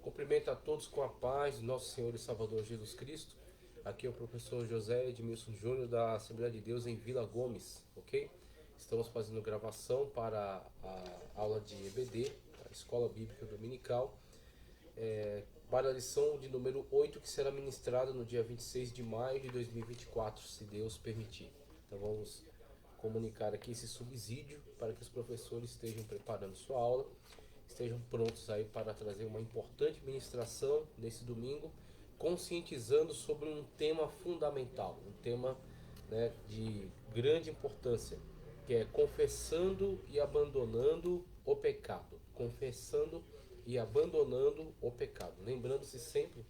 Cumprimento a todos com a paz do nosso Senhor e Salvador Jesus Cristo. Aqui é o professor José Edmilson Júnior da Assembleia de Deus em Vila Gomes, ok? Estamos fazendo gravação para a aula de EBD, a Escola Bíblica Dominical, para a lição de número 8, que será ministrada no dia 26 de maio de 2024, se Deus permitir. Então vamos comunicar aqui esse subsídio para que os professores estejam preparando sua aula, estejam prontos aí para trazer uma importante ministração nesse domingo, conscientizando sobre um tema fundamental, um tema, né, de grande importância, que é confessando e abandonando o pecado. Confessando e abandonando o pecado. Lembrando-se sempre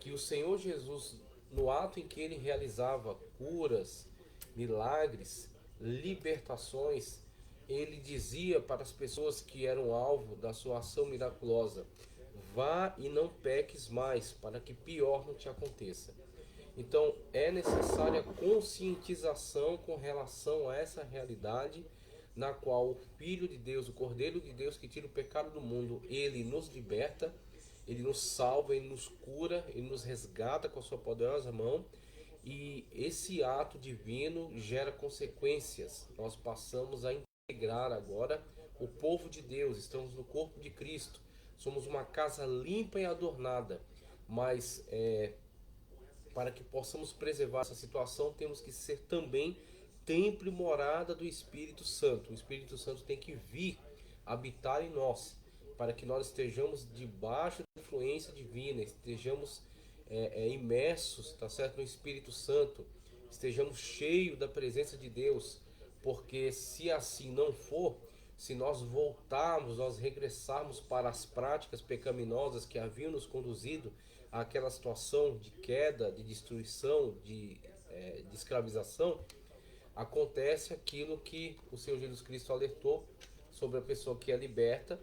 que o Senhor Jesus, no ato em que ele realizava curas, milagres, libertações, ele dizia para as pessoas que eram alvo da sua ação miraculosa: vá e não peques mais, para que pior não te aconteça. Então é necessária conscientização com relação a essa realidade, na qual o Filho de Deus, o Cordeiro de Deus que tira o pecado do mundo, ele nos liberta, ele nos salva, ele nos cura, ele nos resgata com a sua poderosa mão. E esse ato divino gera consequências. Nós passamos a integrar agora o povo de Deus, estamos no corpo de Cristo, somos uma casa limpa e adornada, mas para que possamos preservar essa situação, temos que ser também templo e morada do Espírito Santo. O Espírito Santo tem que vir habitar em nós, para que nós estejamos debaixo da influência divina, estejamos imersos, tá certo, no Espírito Santo, estejamos cheios da presença de Deus, porque se assim não for, se nós voltarmos, nós regressarmos para as práticas pecaminosas que haviam nos conduzido àquela situação de queda, de destruição, de escravização, acontece aquilo que o Senhor Jesus Cristo alertou sobre a pessoa que é liberta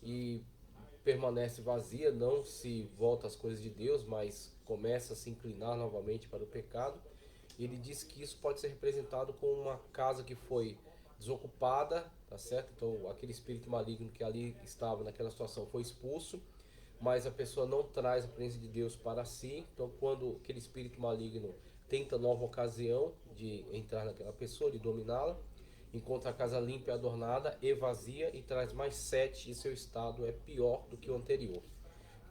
e permanece vazia, não se volta às coisas de Deus, mas começa a se inclinar novamente para o pecado. Ele diz que isso pode ser representado com uma casa que foi desocupada, tá certo? Então aquele espírito maligno que ali estava naquela situação foi expulso, mas a pessoa não traz a presença de Deus para si. Então quando aquele espírito maligno tenta nova ocasião de entrar naquela pessoa, de dominá-la, encontra a casa limpa e adornada e vazia e traz mais 7, e seu estado é pior do que o anterior.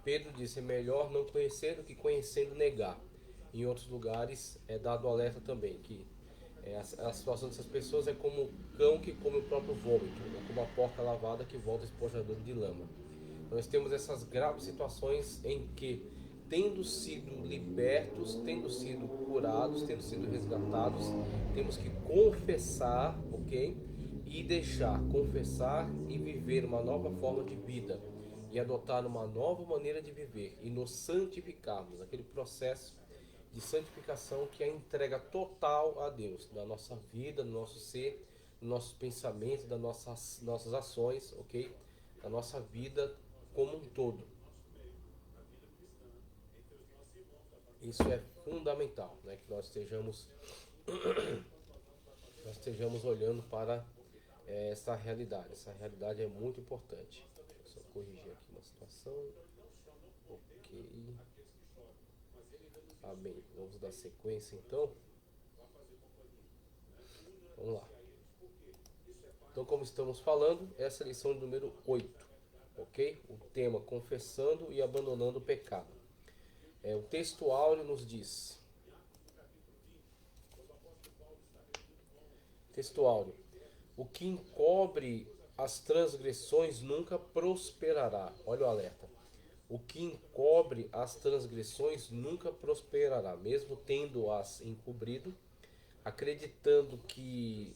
Pedro disse: é melhor não conhecer do que conhecendo negar. Em outros lugares é dado alerta também que a situação dessas pessoas é como o cão que come o próprio vômito, ou como a porca lavada que volta espojadora de lama. Nós temos essas graves situações em que, tendo sido libertos, tendo sido curados, tendo sido resgatados, temos que confessar, ok? E deixar, confessar e viver uma nova forma de vida, e adotar uma nova maneira de viver, e nos santificarmos, aquele processo de santificação que é a entrega total a Deus, da nossa vida, do nosso ser, dos nossos pensamentos, das nossas ações, ok? Da nossa vida como um todo. Isso é fundamental, né? Que nós estejamos olhando para essa realidade. Essa realidade é muito importante. Só corrigir aqui uma situação. Ok. Amém. Vamos dar sequência então. Vamos lá. Então, como estamos falando, essa é a lição número 8, ok? O tema: confessando e abandonando o pecado. O texto áureo nos diz: texto áureo, o que encobre as transgressões nunca prosperará. Olha o alerta. O que encobre as transgressões nunca prosperará, mesmo tendo-as encobrido, acreditando que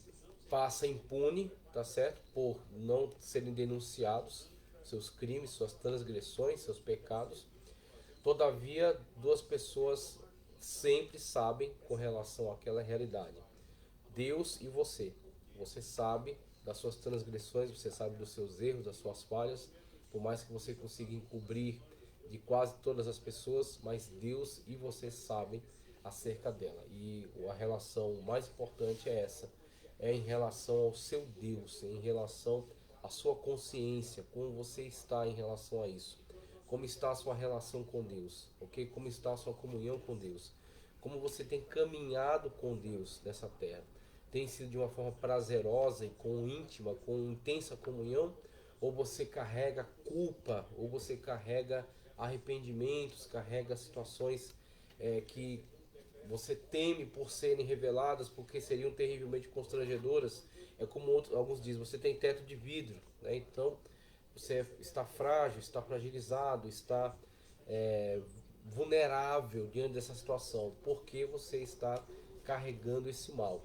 passa impune, tá certo? Por não serem denunciados seus crimes, suas transgressões, seus pecados. Todavia, duas pessoas sempre sabem com relação àquela realidade: Deus e você. Você sabe das suas transgressões, você sabe dos seus erros, das suas falhas, por mais que você consiga encobrir de quase todas as pessoas, mas Deus e você sabem acerca dela. E a relação mais importante é essa, é em relação ao seu Deus, em relação à sua consciência, como você está em relação a isso. Como está a sua relação com Deus, ok? Como está a sua comunhão com Deus? Como você tem caminhado com Deus nessa terra? Tem sido de uma forma prazerosa e com íntima, com intensa comunhão? Ou você carrega culpa, ou você carrega arrependimentos, carrega situações que você teme por serem reveladas, porque seriam terrivelmente constrangedoras? É como alguns dizem, você tem teto de vidro, né? Então você está frágil, está fragilizado, está é, vulnerável diante dessa situação, porque você está carregando esse mal.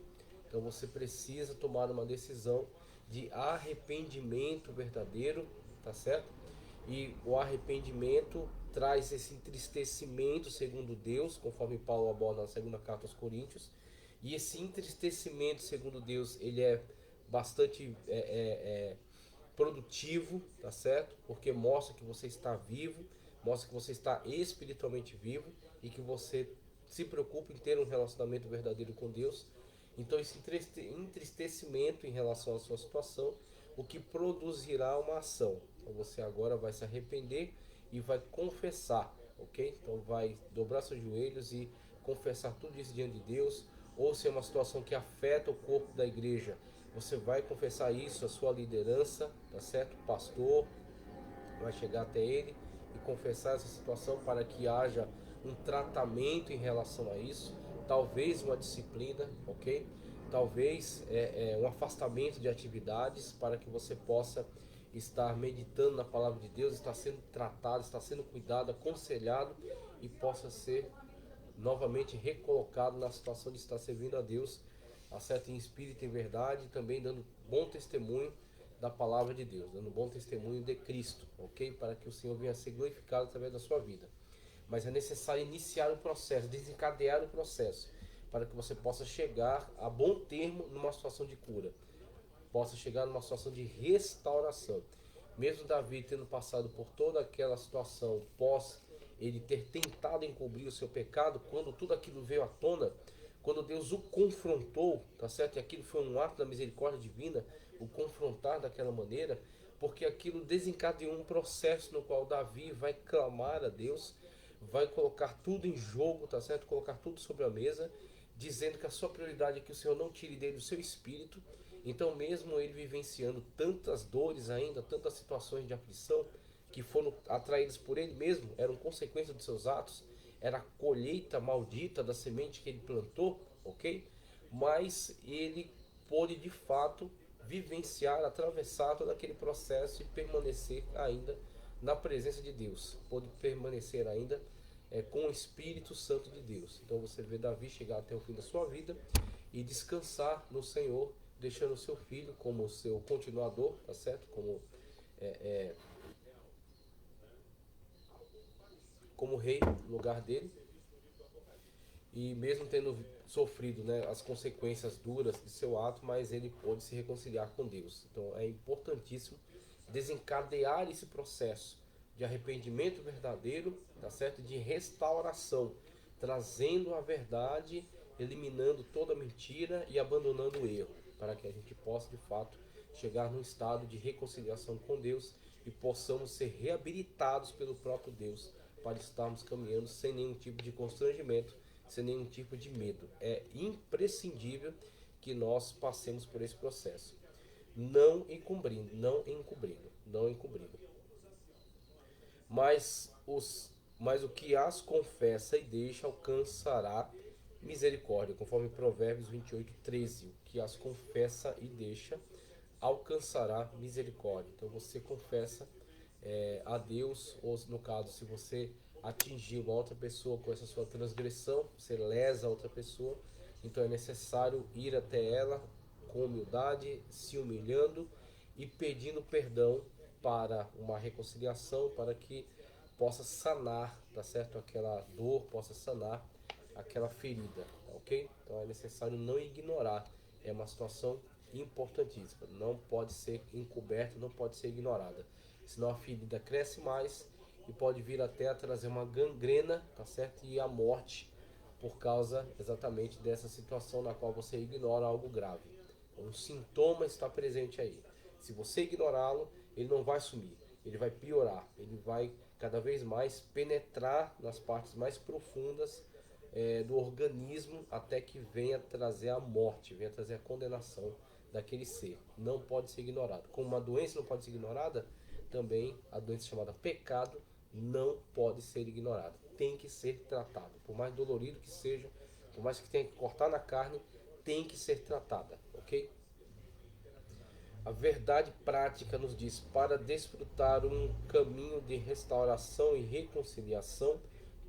Então você precisa tomar uma decisão de arrependimento verdadeiro, tá certo? E o arrependimento traz esse entristecimento segundo Deus, conforme Paulo aborda na segunda carta aos Coríntios. E esse entristecimento segundo Deus, ele é bastante produtivo, tá certo? Porque mostra que você está vivo, mostra que você está espiritualmente vivo e que você se preocupa em ter um relacionamento verdadeiro com Deus. Então esse entristecimento em relação à sua situação, o que produzirá uma ação. Então você agora vai se arrepender e vai confessar, ok? Então vai dobrar seus joelhos e confessar tudo isso diante de Deus. Ou se é uma situação que afeta o corpo da igreja, você vai confessar isso à sua liderança, tá certo? O pastor vai chegar até ele e confessar essa situação para que haja um tratamento em relação a isso, talvez uma disciplina, ok? Talvez um afastamento de atividades para que você possa estar meditando na palavra de Deus, estar sendo tratado, estar sendo cuidado, aconselhado e possa ser novamente recolocado na situação de estar servindo a Deus, acerto em espírito e em verdade, também dando bom testemunho da palavra de Deus, dando bom testemunho de Cristo, ok? Para que o Senhor venha a ser glorificado através da sua vida. Mas é necessário iniciar o processo, desencadear o processo, para que você possa chegar a bom termo numa situação de cura, possa chegar numa situação de restauração. Mesmo Davi tendo passado por toda aquela situação pós ele ter tentado encobrir o seu pecado, quando tudo aquilo veio à tona, quando Deus o confrontou, tá certo? E aquilo foi um ato da misericórdia divina, o confrontar daquela maneira, porque aquilo desencadeou um processo no qual Davi vai clamar a Deus, vai colocar tudo em jogo, tá certo? Colocar tudo sobre a mesa, dizendo que a sua prioridade é que o Senhor não tire dele o seu espírito. Então, mesmo ele vivenciando tantas dores ainda, tantas situações de aflição, que foram atraídas por ele mesmo, eram consequência dos seus atos, era a colheita maldita da semente que ele plantou, ok? Mas ele pôde de fato vivenciar, atravessar todo aquele processo e permanecer ainda na presença de Deus, pôde permanecer ainda com o Espírito Santo de Deus. Então você vê Davi chegar até o fim da sua vida e descansar no Senhor, deixando o seu filho como seu continuador, tá certo? Como rei no lugar dele, e mesmo tendo sofrido, né, as consequências duras de seu ato, mas ele pôde se reconciliar com Deus. Então é importantíssimo desencadear esse processo de arrependimento verdadeiro, tá certo? De restauração, trazendo a verdade, eliminando toda mentira e abandonando o erro, para que a gente possa de fato chegar num estado de reconciliação com Deus e possamos ser reabilitados pelo próprio Deus para estarmos caminhando sem nenhum tipo de constrangimento, sem nenhum tipo de medo. É imprescindível que nós passemos por esse processo, não encobrindo, não encobrindo. Mas o que as confessa e deixa alcançará misericórdia, conforme Provérbios 28:13. O que as confessa e deixa alcançará misericórdia. Então você confessa a Deus, ou no caso, se você atingir uma outra pessoa com essa sua transgressão, você lesa a outra pessoa, então é necessário ir até ela com humildade, se humilhando e pedindo perdão para uma reconciliação, para que possa sanar, tá certo? Aquela dor, possa sanar aquela ferida, tá ok? Então é necessário não ignorar, é uma situação importantíssima, não pode ser encoberta, não pode ser ignorada, senão a ferida cresce mais e pode vir até a trazer uma gangrena, tá certo? E a morte por causa exatamente dessa situação na qual você ignora algo grave. Um sintoma está presente aí. Se você ignorá-lo, ele não vai sumir, ele vai piorar, ele vai cada vez mais penetrar nas partes mais profundas do organismo, até que venha trazer a morte, venha trazer a condenação daquele ser. Não pode ser ignorado. Como uma doença não pode ser ignorada, também a doença chamada pecado não pode ser ignorada. Tem que ser tratado. Por mais dolorido que seja, por mais que tenha que cortar na carne, tem que ser tratada, ok? A verdade prática nos diz: para desfrutar um caminho de restauração e reconciliação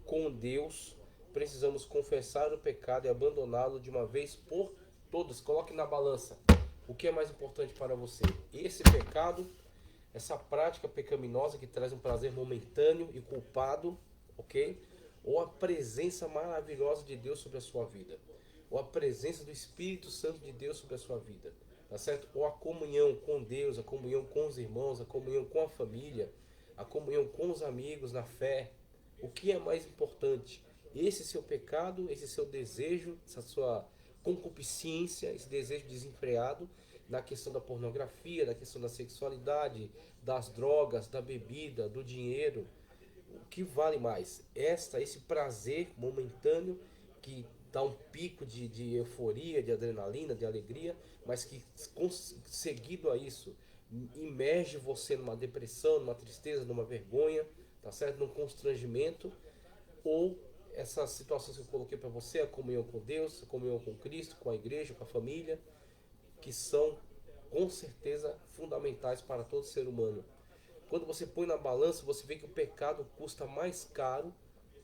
com Deus, precisamos confessar o pecado e abandoná-lo de uma vez por todas. Coloque na balança o que é mais importante para você: esse pecado, essa prática pecaminosa que traz um prazer momentâneo e culpado, ok? Ou a presença maravilhosa de Deus sobre a sua vida, ou a presença do Espírito Santo de Deus sobre a sua vida, tá certo? Ou a comunhão com Deus, a comunhão com os irmãos, a comunhão com a família, a comunhão com os amigos na fé. O que é mais importante? Esse seu pecado, esse seu desejo, essa sua concupiscência, esse desejo desenfreado na questão da pornografia, na questão da sexualidade, das drogas, da bebida, do dinheiro. O que vale mais? Esse prazer momentâneo que dá um pico de euforia, de adrenalina, de alegria, mas que seguido a isso imerge você numa depressão, numa tristeza, numa vergonha, tá certo? Num constrangimento, ou essas situações que eu coloquei para você, a comunhão com Deus, a comunhão com Cristo, com a igreja, com a família, que são com certeza fundamentais para todo ser humano. Quando você põe na balança, você vê que o pecado custa mais caro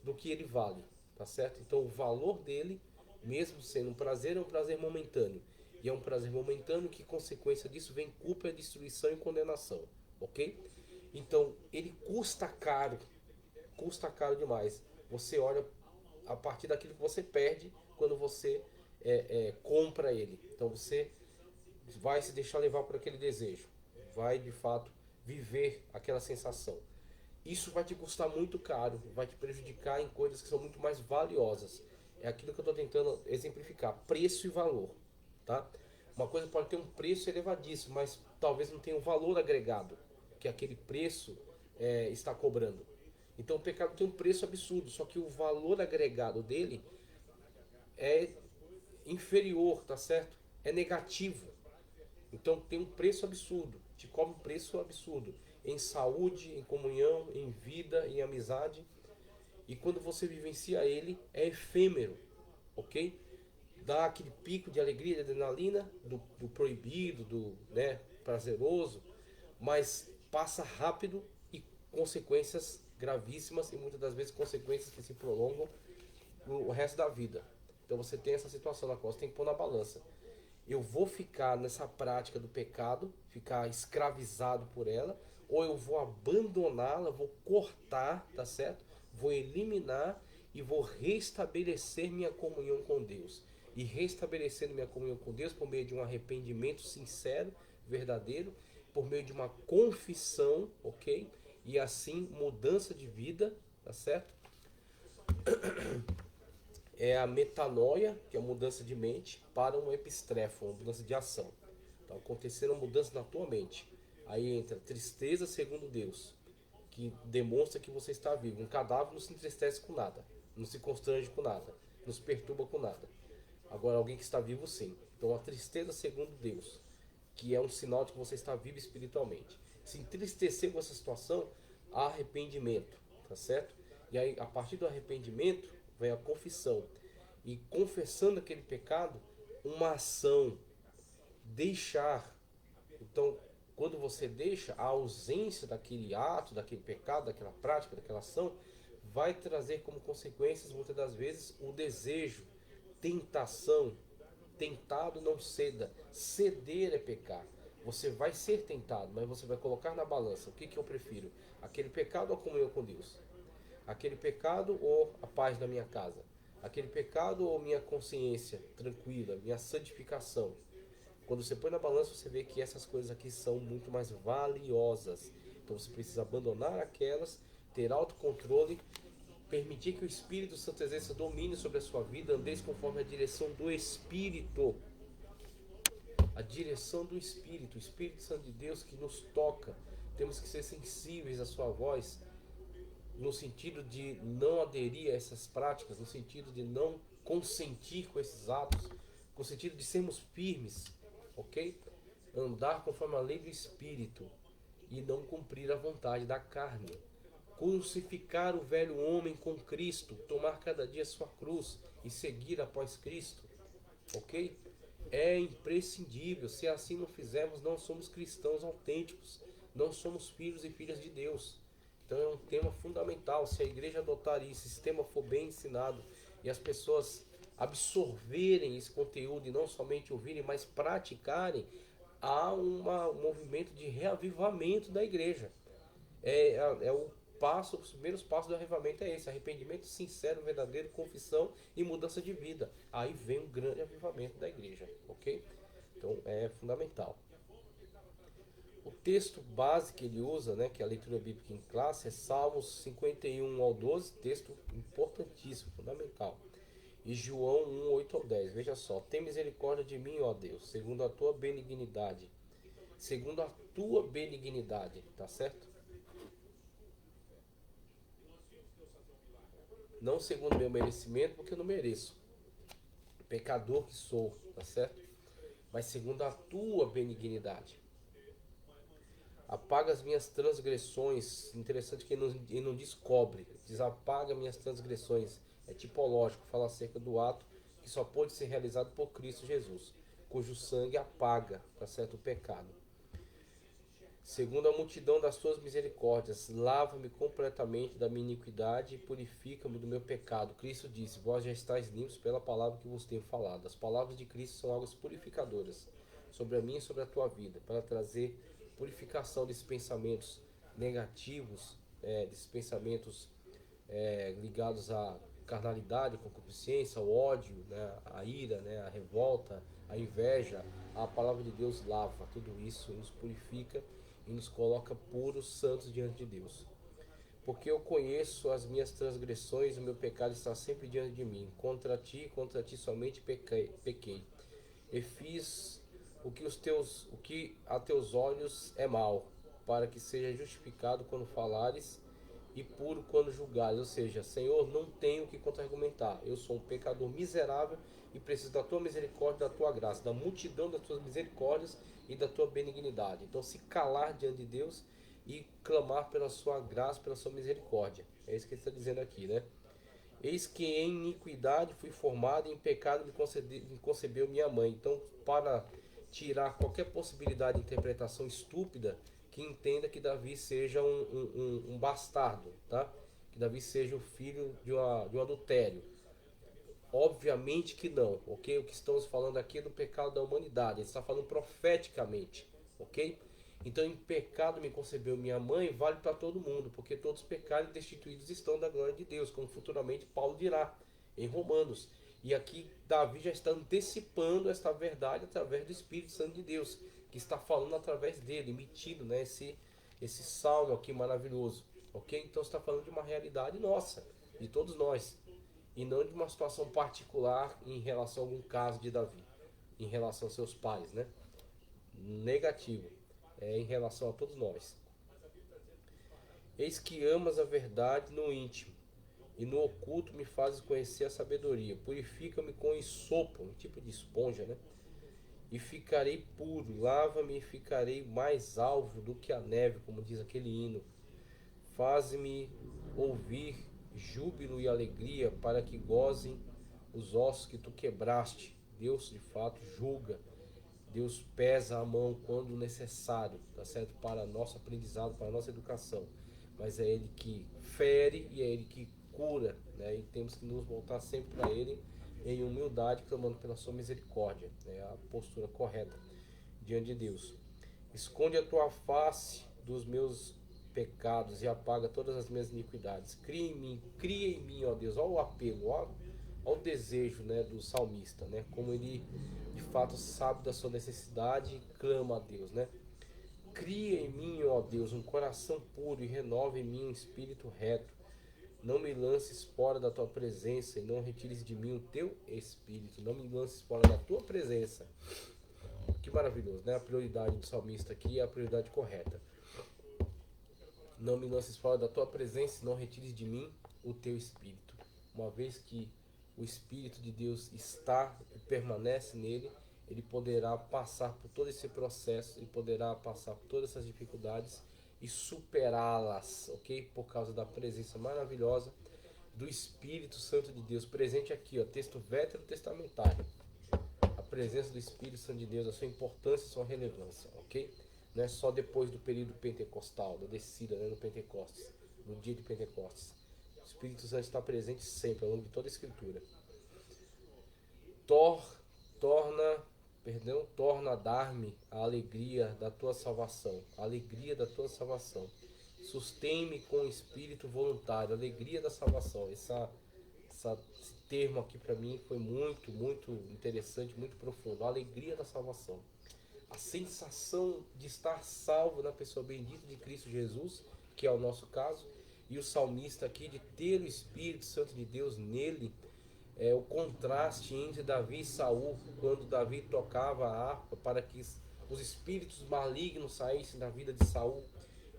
do que ele vale, tá certo? Então o valor dele, mesmo sendo um prazer, é um prazer momentâneo. E é um prazer momentâneo que, consequência disso, vem culpa, destruição e condenação, ok? Então ele custa caro demais. Você olha a partir daquilo que você perde quando você compra ele. Então você vai se deixar levar por aquele desejo, vai de fato viver aquela sensação. Isso vai te custar muito caro, vai te prejudicar em coisas que são muito mais valiosas. É aquilo que eu estou tentando exemplificar: preço e valor, tá? Uma coisa pode ter um preço elevadíssimo, mas talvez não tenha um valor agregado que aquele preço está cobrando. Então o pecado tem um preço absurdo, só que o valor agregado dele é inferior, tá certo? É negativo. Então tem um preço absurdo, te cobra um preço absurdo em saúde, em comunhão, em vida, em amizade. E quando você vivencia ele, é efêmero, ok? Dá aquele pico de alegria, de adrenalina, do proibido, do prazeroso, mas passa rápido e consequências gravíssimas, e muitas das vezes consequências que se prolongam o resto da vida. Então você tem essa situação na qual você tem que pôr na balança: eu vou ficar nessa prática do pecado, ficar escravizado por ela, ou eu vou abandoná-la, vou cortar, tá certo? Vou eliminar e vou restabelecer minha comunhão com Deus. E restabelecendo minha comunhão com Deus por meio de um arrependimento sincero, verdadeiro, por meio de uma confissão, ok? E assim, mudança de vida, tá certo? É a metanoia, que é a mudança de mente, para um epistrefo, uma mudança de ação. Então, acontecendo uma mudança na tua mente. Aí entra tristeza segundo Deus, que demonstra que você está vivo. Um cadáver não se entristece com nada, não se constrange com nada, não se perturba com nada. Agora, alguém que está vivo, sim. Então, a tristeza segundo Deus, que é um sinal de que você está vivo espiritualmente. Se entristecer com essa situação, há arrependimento, tá certo? E aí, a partir do arrependimento, vem a confissão. E confessando aquele pecado, uma ação, deixar. Então, quando você deixa, a ausência daquele ato, daquele pecado, daquela prática, daquela ação, vai trazer como consequências, muitas das vezes, o desejo, tentação. Tentado, não ceda. Ceder é pecar. Você vai ser tentado, mas você vai colocar na balança: o que eu prefiro? Aquele pecado ou a comunhão com Deus? Aquele pecado ou a paz da minha casa? Aquele pecado ou minha consciência tranquila, minha santificação? Quando você põe na balança, você vê que essas coisas aqui são muito mais valiosas. Então você precisa abandonar aquelas, ter autocontrole, permitir que o Espírito Santo exerça domínio sobre a sua vida, andeis conforme a direção do Espírito. A direção do Espírito, o Espírito Santo de Deus que nos toca. Temos que ser sensíveis à sua voz. no sentido de não aderir a essas práticas, no sentido de não consentir com esses atos, no sentido de sermos firmes, ok? Andar conforme a lei do Espírito e não cumprir a vontade da carne. Crucificar o velho homem com Cristo, tomar cada dia sua cruz e seguir após Cristo, ok? É imprescindível. Se assim não fizermos, não somos cristãos autênticos, não somos filhos e filhas de Deus. Então é um tema fundamental. Se a igreja adotar isso, esse tema for bem ensinado e as pessoas absorverem esse conteúdo e não somente ouvirem, mas praticarem, há um movimento de reavivamento da igreja. Os primeiros passos do avivamento é esse: arrependimento sincero, verdadeiro, confissão e mudança de vida. Aí vem um grande avivamento da igreja, ok? Então é fundamental. O texto base que ele usa, né, que é a leitura bíblica em classe, é Salmos 51 ao 12, texto importantíssimo, fundamental. E João 1, 8 ao 10. Veja só: tem misericórdia de mim, ó Deus, segundo a tua benignidade. Segundo a tua benignidade, tá certo? Não segundo meu merecimento, porque eu não mereço. Pecador que sou, tá certo? Mas segundo a tua benignidade. Apaga as minhas transgressões. Interessante que ele não descobre. Diz: apaga minhas transgressões. É tipológico, fala acerca do ato que só pode ser realizado por Cristo Jesus, cujo sangue apaga, tá certo, o pecado. Segundo a multidão das tuas misericórdias, lava-me completamente da minha iniquidade e purifica-me do meu pecado. Cristo disse: vós já estáis limpos pela palavra que vos tenho falado. As palavras de Cristo são águas purificadoras sobre a minha e sobre a tua vida, para trazer purificação desses pensamentos negativos, desses pensamentos ligados à carnalidade, à concupiscência, ao ódio, né, à ira, né, à revolta, à inveja. A palavra de Deus lava tudo isso, nos purifica e nos coloca puros, santos diante de Deus. Porque eu conheço as minhas transgressões, o meu pecado está sempre diante de mim. Contra ti somente pequei. E fiz o que a teus olhos é mal, para que seja justificado quando falares e puro quando julgares. Ou seja, Senhor, não tenho o que contra-argumentar. Eu sou um pecador miserável e preciso da tua misericórdia, da tua graça, da multidão das tuas misericórdias e da tua benignidade. Então, se calar diante de Deus e clamar pela sua graça, pela sua misericórdia. É isso que ele está dizendo aqui, né? Eis que em iniquidade fui formado, e em pecado me concebeu minha mãe. Então, para tirar qualquer possibilidade de interpretação estúpida, que entenda que Davi seja um bastardo, tá? Que Davi seja o filho de um adultério. Obviamente que não, ok? O que estamos falando aqui é do pecado da humanidade. Ele está falando profeticamente, ok? Então, em pecado me concebeu minha mãe, vale para todo mundo, porque todos pecados e destituídos estão da glória de Deus, como futuramente Paulo dirá em Romanos. E aqui Davi já está antecipando esta verdade através do Espírito Santo de Deus, que está falando através dele, emitindo, né, esse salmo aqui maravilhoso, ok? Então está falando de uma realidade nossa, de todos nós, e não de uma situação particular em relação a algum caso de Davi, em relação aos seus pais, né? Negativo, em relação a todos nós. Eis que amas a verdade no íntimo, e no oculto me fazes conhecer a sabedoria. Purifica-me com ensopo, um tipo de esponja, né? E ficarei puro. Lava-me e ficarei mais alvo do que a neve, como diz aquele hino. Faz-me ouvir júbilo e alegria, para que gozem os ossos que tu quebraste. Deus de fato julga. Deus pesa a mão quando necessário, tá certo? Para nosso aprendizado, para nossa educação. Mas é Ele que fere e é Ele que cura, né? E temos que nos voltar sempre para Ele em humildade, clamando pela sua misericórdia. É a postura correta diante de Deus. Esconde a tua face dos meus pecados e apaga todas as minhas iniquidades. Cria em mim, ó Deus. Olha o apelo, olha o desejo, né, do salmista, né? Como ele de fato sabe da sua necessidade e clama a Deus, né? Cria em mim, ó Deus, um coração puro e renova em mim um espírito reto. Não me lances fora da tua presença e não retires de mim o teu espírito. Não me lances fora da tua presença. Que maravilhoso, né? A prioridade do salmista aqui é a prioridade correta. Não me lances fora da tua presença, não retires de mim o teu Espírito. Uma vez que o Espírito de Deus está e permanece nele, ele poderá passar por todo esse processo e poderá passar por todas essas dificuldades e superá-las, ok? Por causa da presença maravilhosa do Espírito Santo de Deus, presente aqui, ó, texto veterotestamentário. A presença do Espírito Santo de Deus, a sua importância e sua relevância, ok? Não é só depois do período pentecostal, da descida, né, no Pentecostes, no dia de Pentecostes. O Espírito Santo está presente sempre, ao longo de toda a Escritura. Torna a dar-me a alegria da tua salvação, a alegria da tua salvação. Sustém-me com o espírito voluntário, alegria da salvação. Esse termo aqui para mim foi muito, muito interessante, muito profundo. A alegria da salvação. A sensação de estar salvo na pessoa bendita de Cristo Jesus, que é o nosso caso, e o salmista aqui de ter o Espírito Santo de Deus nele. O contraste entre Davi e Saul, quando Davi tocava a harpa para que os espíritos malignos saíssem da vida de Saul,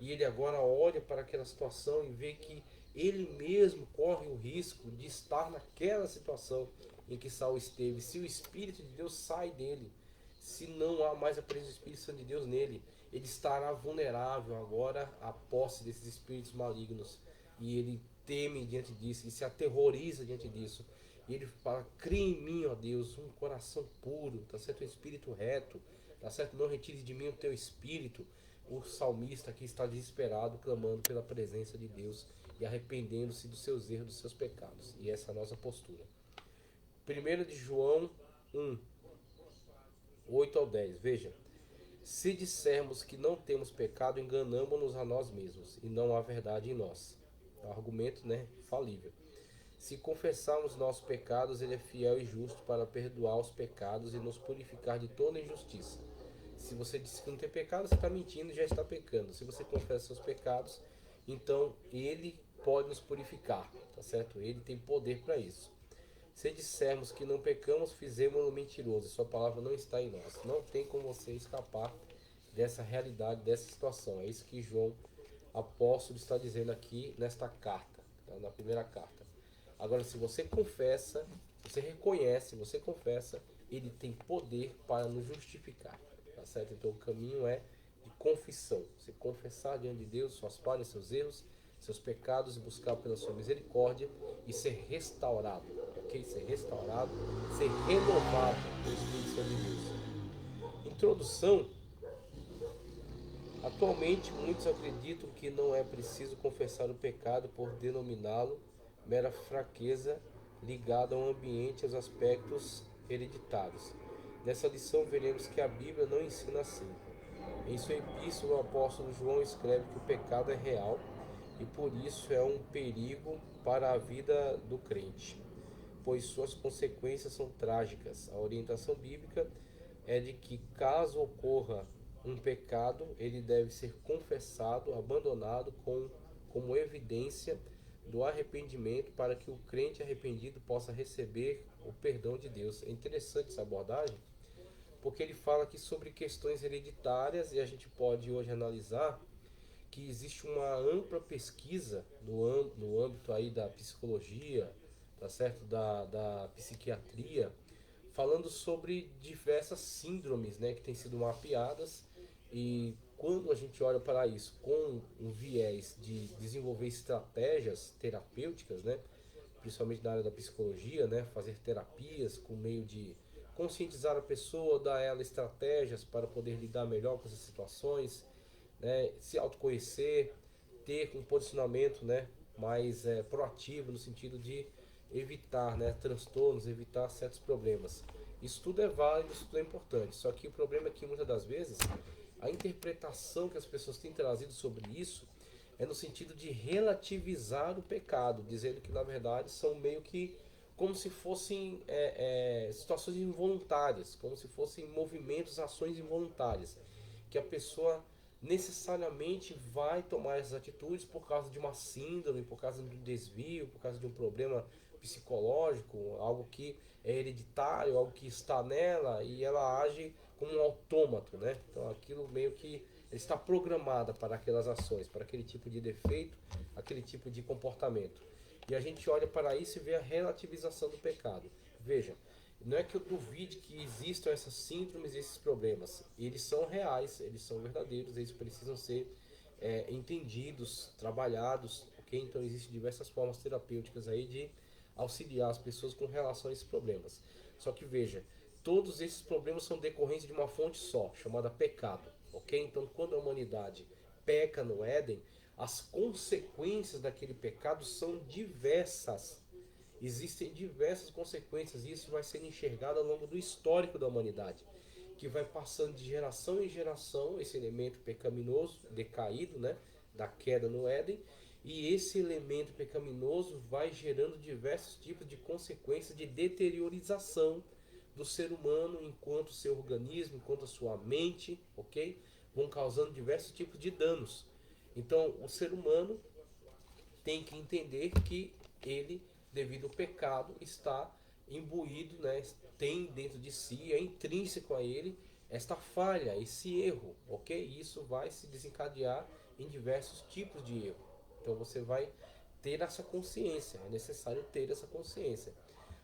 e ele agora olha para aquela situação e vê que ele mesmo corre o risco de estar naquela situação em que Saul esteve. Se o Espírito de Deus sai dele, se não há mais a presença do Espírito Santo de Deus nele, ele estará vulnerável agora à posse desses espíritos malignos, e ele teme diante disso, e se aterroriza diante disso. E ele fala: cria em mim, ó Deus, um coração puro, tá certo? Um espírito reto, tá certo? Não retire de mim o teu espírito. O salmista aqui está desesperado, clamando pela presença de Deus e arrependendo-se dos seus erros, dos seus pecados. E essa é a nossa postura. 1 de João 1, 8 ao 10. Veja: se dissermos que não temos pecado, enganamo-nos a nós mesmos, e não há verdade em nós. É um argumento, né, falível. Se confessarmos nossos pecados, ele é fiel e justo para perdoar os pecados e nos purificar de toda injustiça. Se você disse que não tem pecado, você está mentindo e já está pecando. Se você confessa seus pecados, então ele pode nos purificar, tá certo? Ele tem poder para isso. Se dissermos que não pecamos, fizemos-no mentiroso. Sua palavra não está em nós. Não tem como você escapar dessa realidade, dessa situação. É isso que João, apóstolo, está dizendo aqui nesta carta, tá? Na primeira carta. Agora, se você confessa, você reconhece, você confessa, ele tem poder para nos justificar, tá certo? Então o caminho é de confissão. Você confessar diante de Deus suas falhas, seus erros, seus pecados, e buscar pela sua misericórdia e ser restaurado, ok? Ser restaurado, ser renovado pelo Espírito Santo de Deus. Introdução. Atualmente, muitos acreditam que não é preciso confessar o pecado por denominá-lo mera fraqueza ligada ao ambiente e aos aspectos hereditários. Nessa lição, veremos que a Bíblia não ensina assim. Em sua epístola, o apóstolo João escreve que o pecado é real e por isso é um perigo para a vida do crente, pois suas consequências são trágicas. A orientação bíblica é de que, caso ocorra um pecado, ele deve ser confessado, abandonado como evidência do arrependimento, para que o crente arrependido possa receber o perdão de Deus. É interessante essa abordagem, porque ele fala aqui sobre questões hereditárias, e a gente pode hoje analisar que existe uma ampla pesquisa no âmbito aí da psicologia, tá certo? Da psiquiatria, falando sobre diversas síndromes, né, que têm sido mapeadas. E quando a gente olha para isso com um viés de desenvolver estratégias terapêuticas, né, principalmente na área da psicologia, né, fazer terapias com meio de conscientizar a pessoa, dar a ela estratégias para poder lidar melhor com essas situações, né, se autoconhecer, ter um posicionamento, né, mais proativo no sentido de evitar, né, transtornos, evitar certos problemas. Isso tudo é válido, isso tudo é importante. Só que o problema é que muitas das vezes a interpretação que as pessoas têm trazido sobre isso é no sentido de relativizar o pecado, dizendo que na verdade são meio que como se fossem situações involuntárias, como se fossem movimentos, ações involuntárias, que a pessoa necessariamente vai tomar essas atitudes por causa de uma síndrome, por causa de um desvio, por causa de um problema psicológico, algo que é hereditário, algo que está nela, e ela age como um autômato, né? Então aquilo meio que está programada para aquelas ações, para aquele tipo de defeito, aquele tipo de comportamento. E a gente olha para isso e vê a relativização do pecado. Veja, não é que eu duvide que existam essas síndromes e esses problemas. Eles são reais, eles são verdadeiros, eles precisam ser entendidos, trabalhados, ok? Então existem diversas formas terapêuticas aí de auxiliar as pessoas com relação a esses problemas. Só que veja, todos esses problemas são decorrentes de uma fonte só, chamada pecado, ok? Então quando a humanidade peca no Éden, as consequências daquele pecado são diversas. Existem diversas consequências e isso vai ser enxergado ao longo do histórico da humanidade, que vai passando de geração em geração esse elemento pecaminoso, decaído, né, da queda no Éden, e esse elemento pecaminoso vai gerando diversos tipos de consequências de deteriorização do ser humano enquanto seu organismo, enquanto a sua mente, ok? Vão causando diversos tipos de danos. Então, o ser humano tem que entender que ele, devido ao pecado, está imbuído, né, tem dentro de si, é intrínseco a ele esta falha, esse erro, ok? E isso vai se desencadear em diversos tipos de erro. Então você vai ter essa consciência, é necessário ter essa consciência.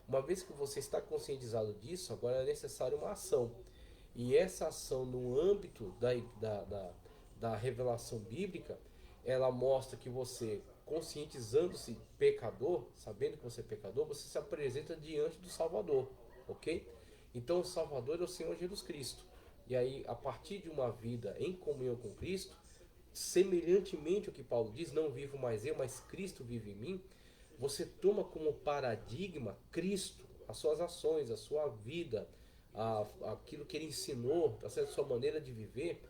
Uma vez que você está conscientizado disso, agora é necessário uma ação. E essa ação no âmbito da revelação bíblica, ela mostra que você, conscientizando-se pecador, sabendo que você é pecador, você se apresenta diante do Salvador, ok? Então o Salvador é o Senhor Jesus Cristo. E aí, a partir de uma vida em comunhão com Cristo, semelhantemente ao que Paulo diz, não vivo mais eu, mas Cristo vive em mim, você toma como paradigma Cristo, as suas ações, a sua vida, aquilo que ele ensinou, tá certo? A sua maneira de viver,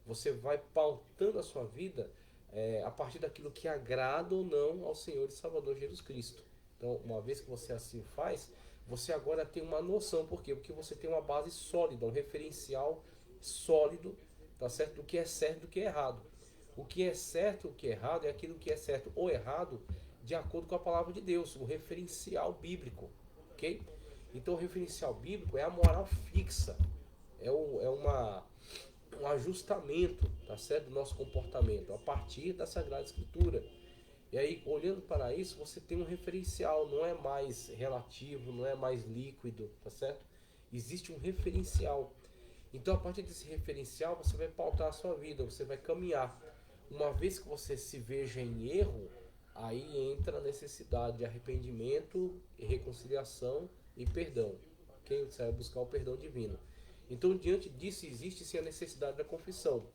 você vai pautando a sua vida a partir daquilo que agrada ou não ao Senhor e Salvador Jesus Cristo. Então, uma vez que você assim faz, você agora tem uma noção, por quê? Porque você tem uma base sólida, um referencial sólido, tá certo? Do que é certo e do que é errado. O que é certo e o que é errado é aquilo que é certo ou errado de acordo com a palavra de Deus, o referencial bíblico, ok? Então o referencial bíblico é a moral fixa, um ajustamento, tá certo, do nosso comportamento a partir da Sagrada Escritura. E aí, olhando para isso, você tem um referencial, não é mais relativo, não é mais líquido, tá certo? Existe um referencial. Então, a partir desse referencial, você vai pautar a sua vida, você vai caminhar. Uma vez que você se veja em erro, aí entra a necessidade de arrependimento, reconciliação e perdão. Okay? Você vai buscar o perdão divino. Então, diante disso, existe sim a necessidade da confissão.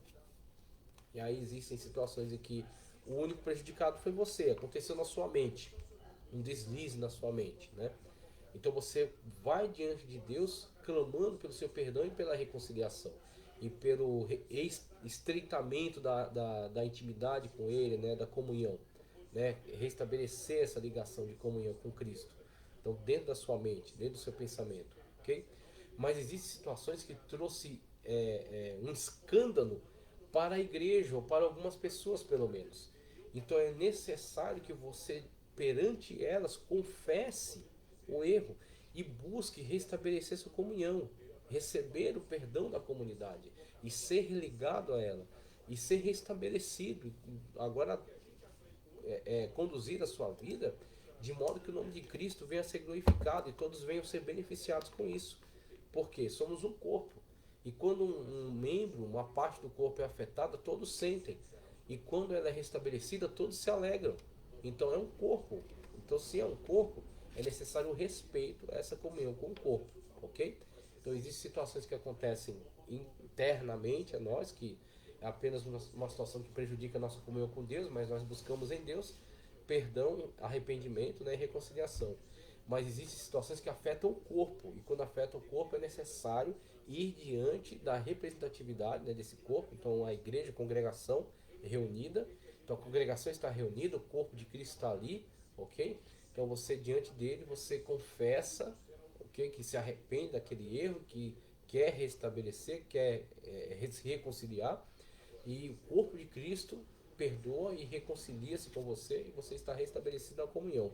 E aí existem situações em que o único prejudicado foi você, aconteceu na sua mente, um deslize na sua mente, né? Então você vai diante de Deus clamando pelo seu perdão e pela reconciliação e pelo estreitamento da intimidade com Ele, né, da comunhão, né, restabelecer essa ligação de comunhão com Cristo. Então dentro da sua mente, dentro do seu pensamento, ok? Mas existem situações que trouxe um escândalo para a igreja ou para algumas pessoas pelo menos. Então é necessário que você perante elas confesse o erro e busque restabelecer sua comunhão, receber o perdão da comunidade e ser ligado a ela e ser restabelecido, agora conduzir a sua vida de modo que o nome de Cristo venha a ser glorificado e todos venham a ser beneficiados com isso, porque somos um corpo e quando um membro, uma parte do corpo é afetada, todos sentem, e quando ela é restabelecida, todos se alegram. Então é um corpo. Então, se é um corpo, é necessário o respeito a essa comunhão com o corpo, ok? Então existem situações que acontecem internamente a nós, que é apenas uma situação que prejudica a nossa comunhão com Deus, mas nós buscamos em Deus perdão, arrependimento, né, e reconciliação. Mas existem situações que afetam o corpo, e quando afetam o corpo é necessário ir diante da representatividade, né, desse corpo. Então a igreja, a congregação reunida, então a congregação está reunida, o corpo de Cristo está ali, ok? Então você diante dele, você confessa, ok, que se arrepende daquele erro, que quer restabelecer, quer se reconciliar, e o corpo de Cristo perdoa e reconcilia-se com você e você está restabelecido na comunhão.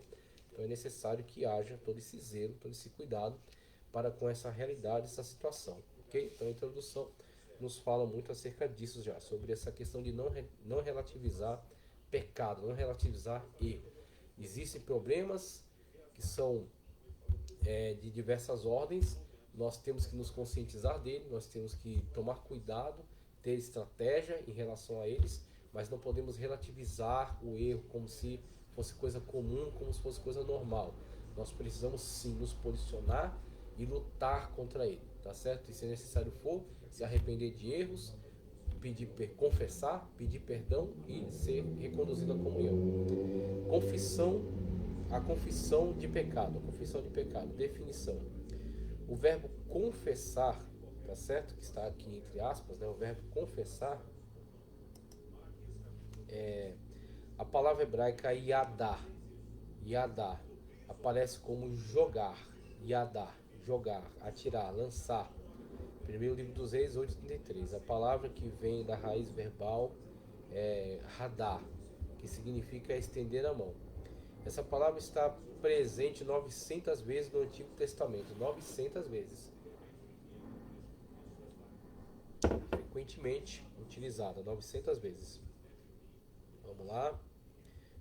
Então é necessário que haja todo esse zelo, todo esse cuidado para com essa realidade, essa situação, ok? Então a introdução nos fala muito acerca disso já, sobre essa questão de não relativizar pecado, não relativizar erro. Existem problemas que são de diversas ordens, nós temos que nos conscientizar dele, nós temos que tomar cuidado, ter estratégia em relação a eles, mas não podemos relativizar o erro como se fosse coisa comum, como se fosse coisa normal. Nós precisamos sim nos posicionar e lutar contra ele, tá certo? E se necessário for, se arrepender de erros, confessar, pedir perdão e ser reconduzido à comunhão. A confissão de pecado. A confissão de pecado. Definição. O verbo confessar, tá certo? Que está aqui entre aspas, né? O verbo confessar a palavra hebraica yadar. Yadar aparece como jogar. Yadar, jogar, atirar, lançar. Primeiro livro dos Reis, 8:33. A palavra que vem da raiz verbal é radar, que significa estender a mão. Essa palavra está presente 900 vezes no Antigo Testamento. 900 vezes. Frequentemente utilizada, 900 vezes. Vamos lá.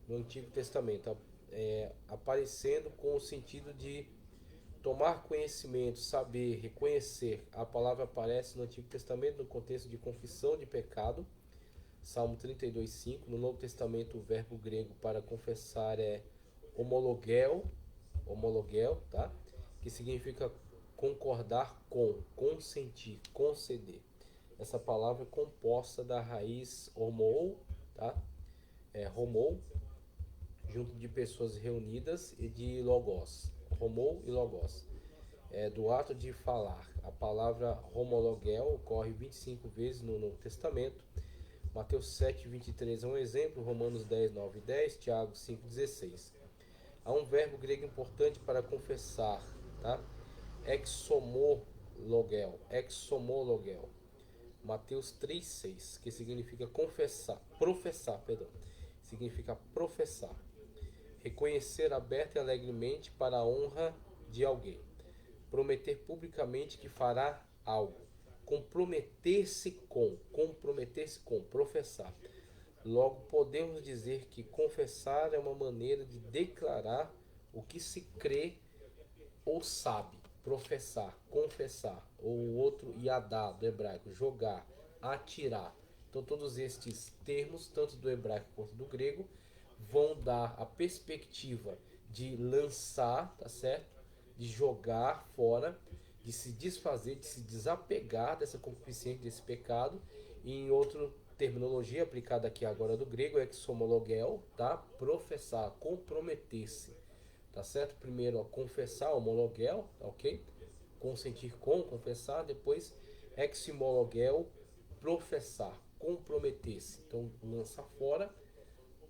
No Antigo Testamento, aparecendo com o sentido de tomar conhecimento, saber, reconhecer. A palavra aparece no Antigo Testamento no contexto de confissão de pecado. Salmo 32:5. No Novo Testamento, o verbo grego para confessar é homologel, tá? Que significa concordar com, consentir, conceder. Essa palavra é composta da raiz homou, tá? Homou, junto de pessoas reunidas, e de logos, homou e logos. Do ato de falar. A palavra homologel ocorre 25 vezes no Novo Testamento. Mateus 7:23 é um exemplo, Romanos 10:9 e 10, Tiago 5:16. Há um verbo grego importante para confessar, tá? Exomologel. Mateus 3:6, que significa professar. Significa professar. Reconhecer aberta e alegremente para a honra de alguém. Prometer publicamente que fará algo. Comprometer-se com, professar. Logo, podemos dizer que confessar é uma maneira de declarar o que se crê ou sabe. Professar, confessar. Ou o outro, yadá, do hebraico, jogar, atirar. Então, todos estes termos, tanto do hebraico quanto do grego, vão dar a perspectiva de lançar, tá certo? De jogar fora, de se desfazer, de se desapegar dessa concupiscência, desse pecado. E em outra terminologia aplicada aqui agora do grego, exomologel, tá? Professar, comprometer-se, tá certo? Primeiro, confessar, homologel, ok? Consentir com, confessar. Depois, eximologel, professar, comprometer-se. Então, lança fora,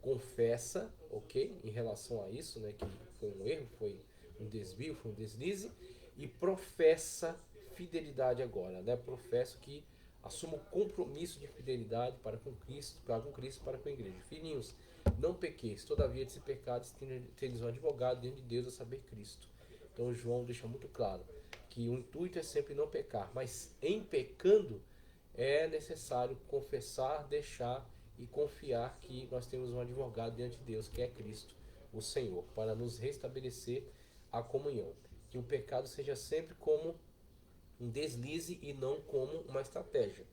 confessa, ok? Em relação a isso, né? Que foi um erro, foi um desvio, foi um deslize. E professa fidelidade agora, né? Professo que assuma o compromisso de fidelidade para com Cristo, para com a igreja. Filhinhos, não pequeis, todavia de se pecados tendes um advogado diante de Deus, a saber, Cristo. Então João deixa muito claro que o intuito é sempre não pecar, mas em pecando é necessário confessar, deixar e confiar que nós temos um advogado diante de Deus, que é Cristo, o Senhor, para nos restabelecer a comunhão. Que o pecado seja sempre como um deslize e não como uma estratégia.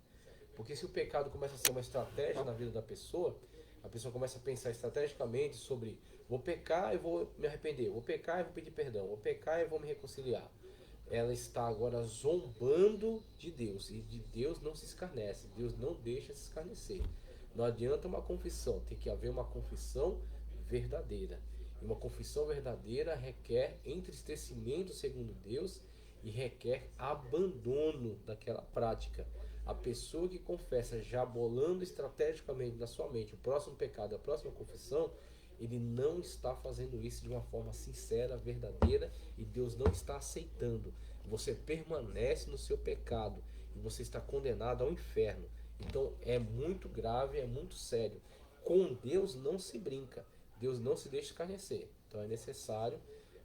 Porque se o pecado começa a ser uma estratégia na vida da pessoa, a pessoa começa a pensar estrategicamente sobre vou pecar e vou me arrepender, vou pecar e vou pedir perdão, vou pecar e vou me reconciliar. Ela está agora zombando de Deus, e de Deus não se escarnece, Deus não deixa se escarnecer. Não adianta uma confissão, tem que haver uma confissão verdadeira. E uma confissão verdadeira requer entristecimento segundo Deus e requer abandono daquela prática. A pessoa que confessa já bolando estrategicamente na sua mente o próximo pecado, a próxima confissão, ele não está fazendo isso de uma forma sincera, verdadeira, e Deus não está aceitando. Você permanece no seu pecado e você está condenado ao inferno. Então é muito grave, é muito sério. Com Deus não se brinca. Deus não se deixa escarnecer. Então é necessário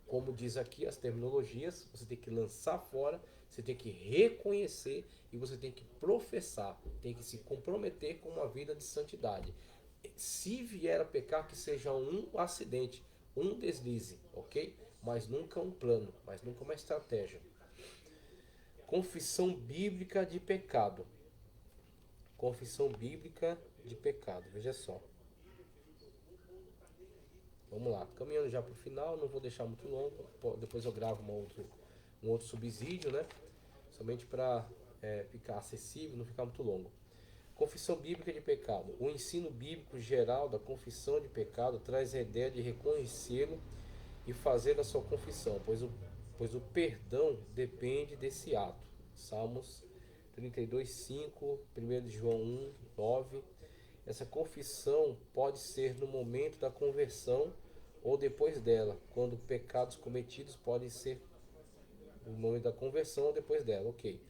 Como diz aqui as terminologias, você tem que lançar fora, você tem que reconhecer e você tem que professar, tem que se comprometer com uma vida de santidade. Se vier a pecar, que seja um acidente, um deslize, ok? Mas nunca um plano, mas nunca uma estratégia. Confissão bíblica de pecado. Confissão bíblica de pecado, veja só. Vamos lá, caminhando já para o final, não vou deixar muito longo, depois eu gravo um outro subsídio, né? Somente para ficar acessível, não ficar muito longo. Confissão bíblica de pecado. O ensino bíblico geral da confissão de pecado traz a ideia de reconhecê-lo e fazer a sua confissão, pois o perdão depende desse ato. Salmos 32, 5, 1 João 1, 9. Essa confissão pode ser no momento da conversão ou depois dela, quando pecados cometidos podem ser no momento da conversão ou depois dela, ok.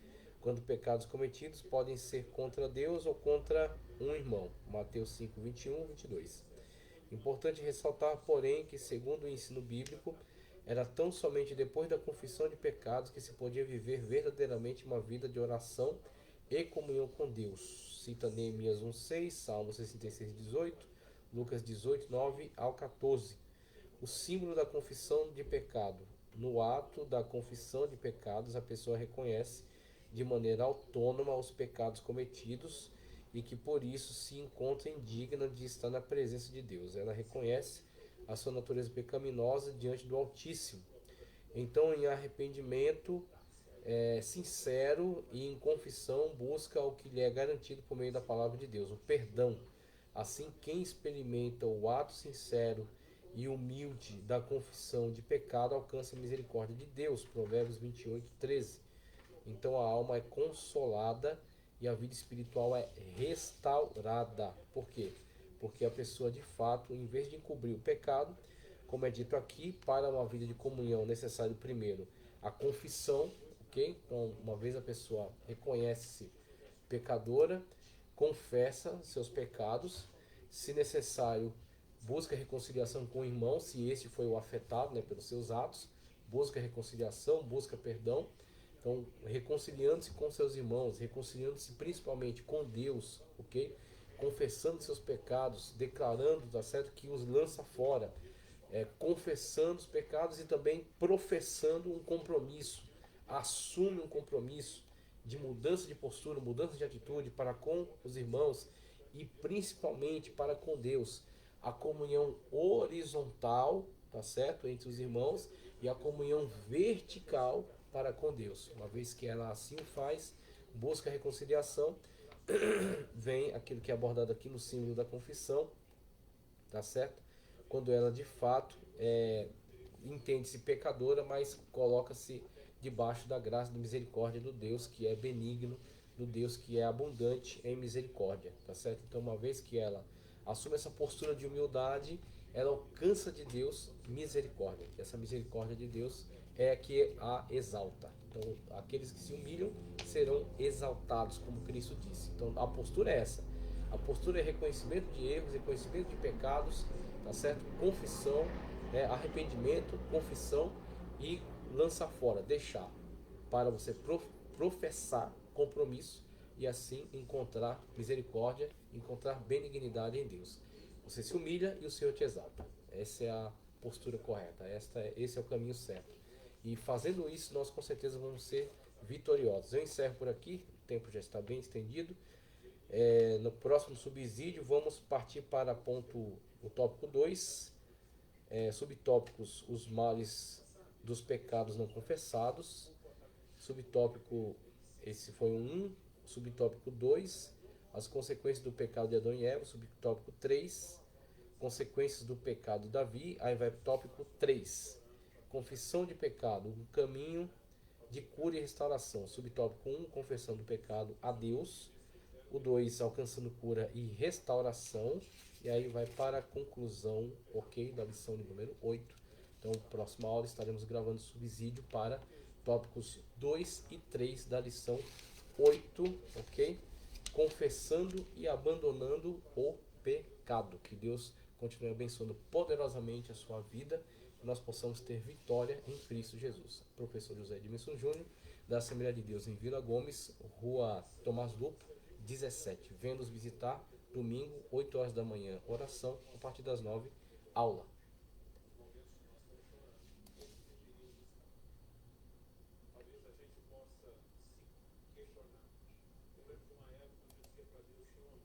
Quando pecados cometidos podem ser contra Deus ou contra um irmão. Mateus 5, 21, 22. Importante ressaltar, porém, que segundo o ensino bíblico, era tão somente depois da confissão de pecados que se podia viver verdadeiramente uma vida de oração e comunhão com Deus. Cita Neemias 1,6, Salmos 66, 18, Lucas 18, 9 ao 14. O símbolo da confissão de pecado. No ato da confissão de pecados, a pessoa reconhece de maneira autônoma os pecados cometidos e que por isso se encontra indigna de estar na presença de Deus. Ela reconhece a sua natureza pecaminosa diante do Altíssimo. Então, em arrependimento sincero e em confissão, busca o que lhe é garantido por meio da palavra de Deus, o perdão. Assim, quem experimenta o ato sincero e humilde da confissão de pecado alcança a misericórdia de Deus. Provérbios 28, 13. Então a alma é consolada e a vida espiritual é restaurada. Por quê? Porque a pessoa de fato, em vez de encobrir o pecado, como é dito aqui, para uma vida de comunhão é necessário primeiro a confissão, ok? Então, uma vez a pessoa reconhece-se pecadora, confessa seus pecados, se necessário, busca reconciliação com o irmão, se este foi o afetado, né, pelos seus atos, busca reconciliação, busca perdão. Então, reconciliando-se com seus irmãos, reconciliando-se principalmente com Deus, ok? Confessando seus pecados, declarando, tá certo, que os lança fora, confessando os pecados e também professando um compromisso, assume um compromisso de mudança de postura, mudança de atitude para com os irmãos e principalmente para com Deus. A comunhão horizontal, tá certo, entre os irmãos e a comunhão vertical para com Deus. Uma vez que ela assim o faz, busca a reconciliação, vem aquilo que é abordado aqui no símbolo da confissão, tá certo? Quando ela de fato entende-se pecadora, mas coloca-se debaixo da graça e da misericórdia do Deus que é benigno, do Deus que é abundante em misericórdia, tá certo? Então, uma vez que ela assume essa postura de humildade, ela alcança de Deus misericórdia. Essa misericórdia de Deus é a que a exalta. Então, aqueles que se humilham serão exaltados, como Cristo disse. Então, a postura é essa. A postura é reconhecimento de erros, reconhecimento de pecados, tá certo? Confissão, arrependimento, confissão e lançar fora, deixar, para você professar compromisso e assim encontrar misericórdia, encontrar benignidade em Deus. Você se humilha e o Senhor te exalta. Essa é a postura correta, esse é o caminho certo. E fazendo isso, nós com certeza vamos ser vitoriosos. Eu encerro por aqui, o tempo já está bem estendido. No próximo subsídio, vamos partir para o tópico 2, subtópicos, os males dos pecados não confessados. Subtópico, esse foi o 1. Subtópico 2, as consequências do pecado de Adão e Eva. Subtópico 3, consequências do pecado de Davi. Aí vai para o tópico 3, confissão de pecado, um caminho de cura e restauração. Subtópico 1, confessão do pecado a Deus. O 2, alcançando cura e restauração. E aí vai para a conclusão, ok, da lição de número 8. Então, próxima aula estaremos gravando subsídio para tópicos 2 e 3 da lição 8, ok? Confessando e abandonando o pecado. Que Deus continue abençoando poderosamente a sua vida nós possamos ter vitória em Cristo Jesus. Professor José Edmilson Júnior, da Assembleia de Deus em Vila Gomes, Rua Tomás Lupo, 17. Venha nos visitar, domingo, 8 horas da manhã, oração, a partir das 9, aula. Talvez a gente possa se questionar. Eu lembro de uma época que eu dizia para Deus, Senhor,